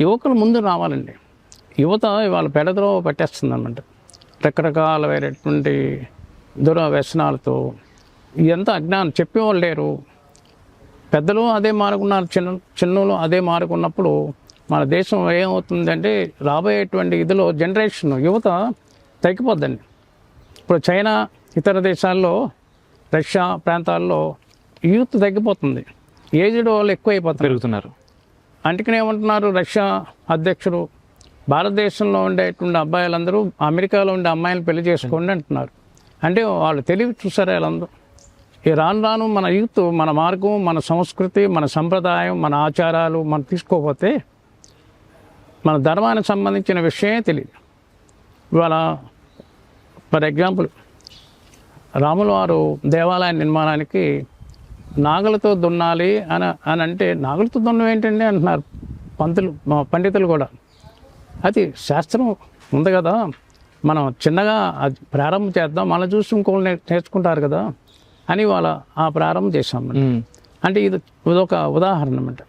యువకులు ముందు రావాలండి. యువత ఇవాళ పెడదలో పట్టేస్తుంది అన్నమాట. రకరకాలైనటువంటి దురవ్యసనాలతో ఎంత అజ్ఞానం, చెప్పేవాళ్ళు లేరు. పెద్దలు అదే మారుకున్నారు, చిన్నలు అదే మారుకున్నప్పుడు మన దేశం ఏమవుతుందంటే రాబోయేటువంటి ఇదిలో జనరేషన్ యువత తగ్గిపోద్దండి. ఇప్పుడు చైనా, ఇతర దేశాల్లో, రష్యా ప్రాంతాల్లో యూత్ తగ్గిపోతుంది. ఏజ్డ్ వాళ్ళు ఎక్కువైపోతారు, పెరుగుతున్నారు. అందుకనే ఏమంటున్నారు రష్యా అధ్యక్షుడు, భారతదేశంలో ఉండేటువంటి అబ్బాయిలందరూ అమెరికాలో ఉండే అమ్మాయిలను పెళ్లి చేసుకోండి అంటున్నారు. అంటే వాళ్ళు తెలివి చూసారా వీళ్ళందరూ. ఈ రాను రాను మన యూత్, మన మార్గం, మన సంస్కృతి, మన సంప్రదాయం, మన ఆచారాలు మనం తీసుకోకపోతే మన ధర్మానికి సంబంధించిన విషయమే తెలియదు. ఇవాళ ఫర్ ఎగ్జాంపుల్ రాముల వారు దేవాలయ నిర్మాణానికి నాగలతో దున్నాలి అని అంటే నాగలతో దున్నం ఏంటండి అంటున్నారు పండితులు కూడా. అది శాస్త్రం ఉంది కదా, మనం చిన్నగా అది ప్రారంభం చేద్దాం, మనం చూసి ఇంకోళ్ళు నేర్చుకుంటారు కదా అని వాళ్ళ ఆ ప్రారంభం చేశాం. అంటే ఇదొక ఉదాహరణ అన్నమాట.